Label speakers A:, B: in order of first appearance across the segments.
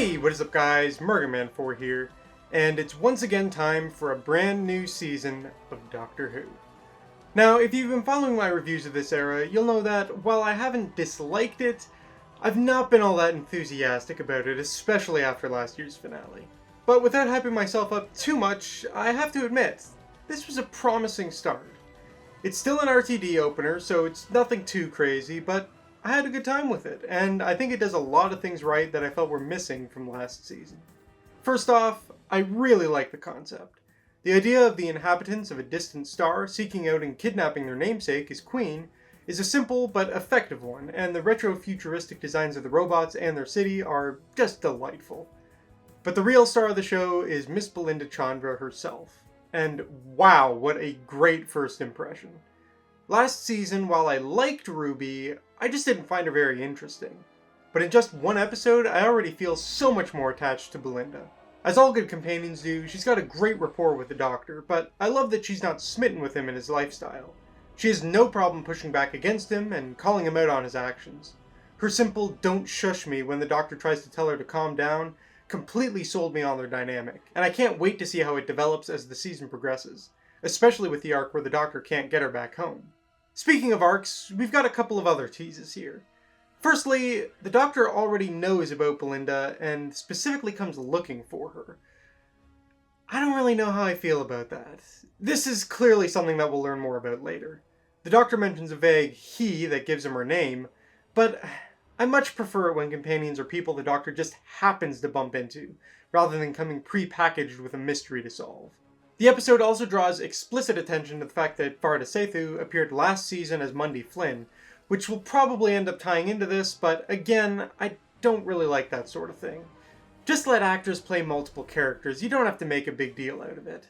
A: Hey, what is up guys, Murgaman4 here, and it's once again time for a brand new season of Doctor Who. Now, if you've been following my reviews of this era, you'll know that while I haven't disliked it, I've not been all that enthusiastic about it, especially after last year's finale. But without hyping myself up too much, I have to admit, this was a promising start. It's still an RTD opener, so it's nothing too crazy, but I had a good time with it, and I think it does a lot of things right that I felt were missing from last season. First off, I really like the concept. The idea of the inhabitants of a distant star seeking out and kidnapping their namesake, his queen, is a simple but effective one, and the retro-futuristic designs of the robots and their city are just delightful. But the real star of the show is Miss Belinda Chandra herself, and wow, what a great first impression. Last season, while I liked Ruby, I just didn't find her very interesting. But in just one episode, I already feel so much more attached to Belinda. As all good companions do, she's got a great rapport with the Doctor, but I love that she's not smitten with him and his lifestyle. She has no problem pushing back against him and calling him out on his actions. Her simple "don't shush me" when the Doctor tries to tell her to calm down completely sold me on their dynamic, and I can't wait to see how it develops as the season progresses, especially with the arc where the Doctor can't get her back home. Speaking of arcs, we've got a couple of other teases here. Firstly, the Doctor already knows about Belinda and specifically comes looking for her. I don't really know how I feel about that. This is clearly something that we'll learn more about later. The Doctor mentions a vague "he" that gives him her name, but I much prefer it when companions are people the Doctor just happens to bump into, rather than coming pre-packaged with a mystery to solve. The episode also draws explicit attention to the fact that Farda Sethu appeared last season as Mundy Flynn, which will probably end up tying into this, but again, I don't really like that sort of thing. Just let actors play multiple characters, you don't have to make a big deal out of it.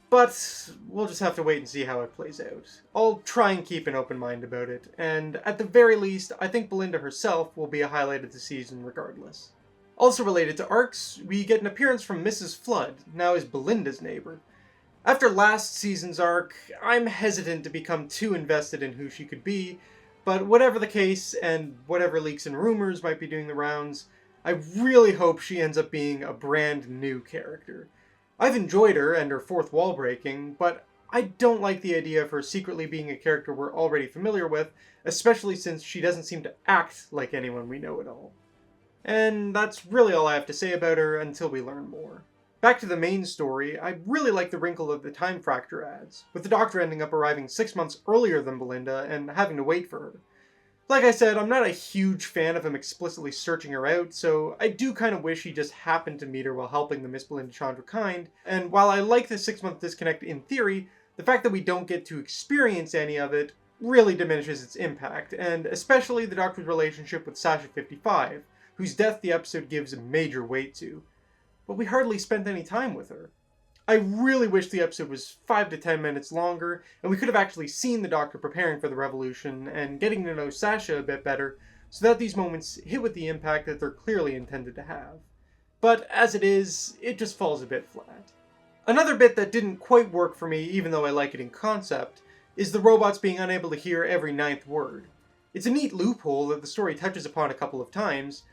A: But we'll just have to wait and see how it plays out. I'll try and keep an open mind about it, and at the very least, I think Belinda herself will be a highlight of the season regardless. Also related to arcs, we get an appearance from Mrs. Flood, now as Belinda's neighbor. After last season's arc, I'm hesitant to become too invested in who she could be, but whatever the case, and whatever leaks and rumors might be doing the rounds, I really hope she ends up being a brand new character. I've enjoyed her and her fourth wall breaking, but I don't like the idea of her secretly being a character we're already familiar with, especially since she doesn't seem to act like anyone we know at all. And that's really all I have to say about her until we learn more. Back to the main story, I really like the wrinkle that the time fracture adds, with the Doctor ending up arriving 6 months earlier than Belinda and having to wait for her. Like I said, I'm not a huge fan of him explicitly searching her out, so I do kind of wish he just happened to meet her while helping the Miss Belinda Chandra kind, and while I like the 6-month disconnect in theory, the fact that we don't get to experience any of it really diminishes its impact, and especially the Doctor's relationship with Sasha 55, whose death the episode gives major weight to. But we hardly spent any time with her. I really wish the episode was 5 to 10 minutes longer, and we could have actually seen the Doctor preparing for the revolution and getting to know Sasha a bit better, so that these moments hit with the impact that they're clearly intended to have. But as it is, it just falls a bit flat. Another bit that didn't quite work for me, even though I like it in concept, is the robots being unable to hear every 9th word. It's a neat loophole that the story touches upon a couple of times,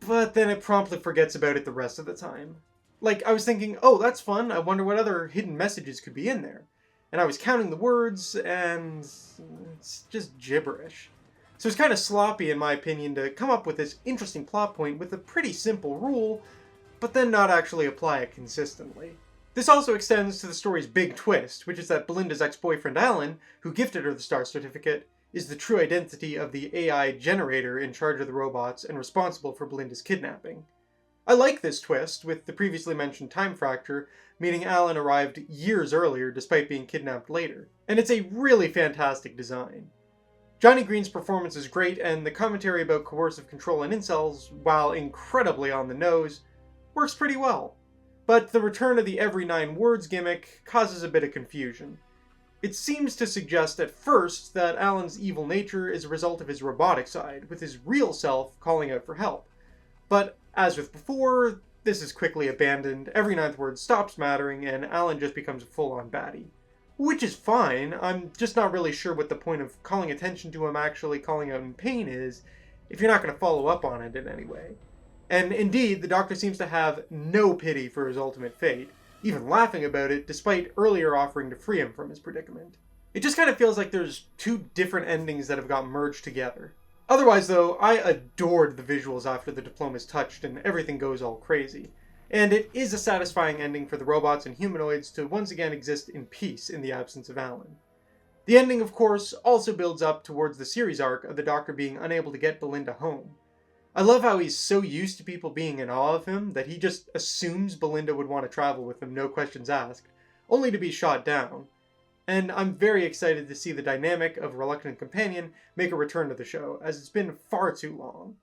A: but then it promptly forgets about it the rest of the time. Like, I was thinking, oh, that's fun, I wonder what other hidden messages could be in there. And I was counting the words, and it's just gibberish. So it's kind of sloppy, in my opinion, to come up with this interesting plot point with a pretty simple rule, but then not actually apply it consistently. This also extends to the story's big twist, which is that Belinda's ex-boyfriend Alan, who gifted her the star certificate, is the true identity of the AI generator in charge of the robots and responsible for Belinda's kidnapping. I like this twist, with the previously mentioned time fracture, meaning Alan arrived years earlier despite being kidnapped later. And it's a really fantastic design. Johnny Green's performance is great, and the commentary about coercive control and incels, while incredibly on the nose, works pretty well. But the return of the every 9 words gimmick causes a bit of confusion. It seems to suggest at first that Alan's evil nature is a result of his robotic side, with his real self calling out for help. But as with before, this is quickly abandoned, every 9th word stops mattering, and Alan just becomes a full-on baddie. Which is fine, I'm just not really sure what the point of calling attention to him actually calling out in pain is, if you're not going to follow up on it in any way. And indeed, the Doctor seems to have no pity for his ultimate fate, even laughing about it despite earlier offering to free him from his predicament. It just kind of feels like there's two different endings that have got merged together. Otherwise though, I adored the visuals after the diploma's touched and everything goes all crazy. And it is a satisfying ending for the robots and humanoids to once again exist in peace in the absence of Alan. The ending, of course, also builds up towards the series arc of the Doctor being unable to get Belinda home. I love how he's so used to people being in awe of him that he just assumes Belinda would want to travel with him, no questions asked, only to be shot down. And I'm very excited to see the dynamic of Reluctant Companion make a return to the show, as it's been far too long.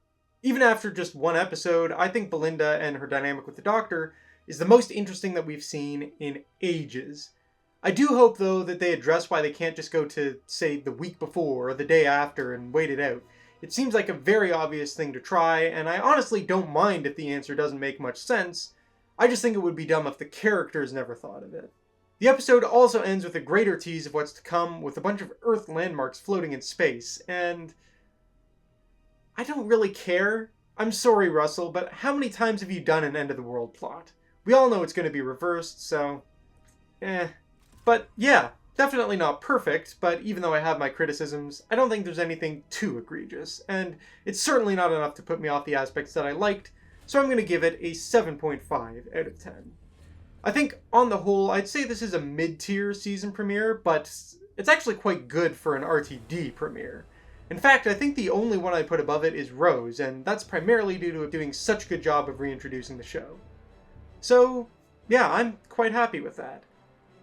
A: Even after just one episode, I think Belinda and her dynamic with the Doctor is the most interesting that we've seen in ages. I do hope, though, that they address why they can't just go to, say, the week before or the day after and wait it out. It seems like a very obvious thing to try, and I honestly don't mind if the answer doesn't make much sense. I just think it would be dumb if the characters never thought of it. The episode also ends with a greater tease of what's to come, with a bunch of Earth landmarks floating in space, and I don't really care. I'm sorry, Russell, but how many times have you done an end-of-the-world plot? We all know it's going to be reversed, so But yeah, definitely not perfect, but even though I have my criticisms, I don't think there's anything too egregious, and it's certainly not enough to put me off the aspects that I liked, so I'm going to give it a 7.5 out of 10. I think, on the whole, I'd say this is a mid-tier season premiere, but it's actually quite good for an RTD premiere. In fact, I think the only one I'd put above it is Rose, and that's primarily due to it doing such a good job of reintroducing the show. So, yeah, I'm quite happy with that.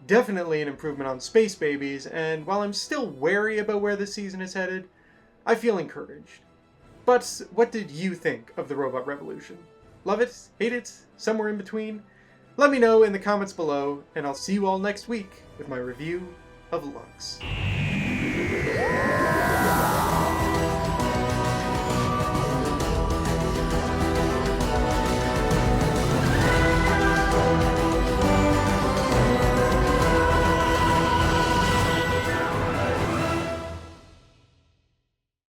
A: Definitely an improvement on Space Babies, and while I'm still wary about where this season is headed, I feel encouraged. But what did you think of the Robot Revolution? Love it? Hate it? Somewhere in between? Let me know in the comments below, and I'll see you all next week with my review of Lux.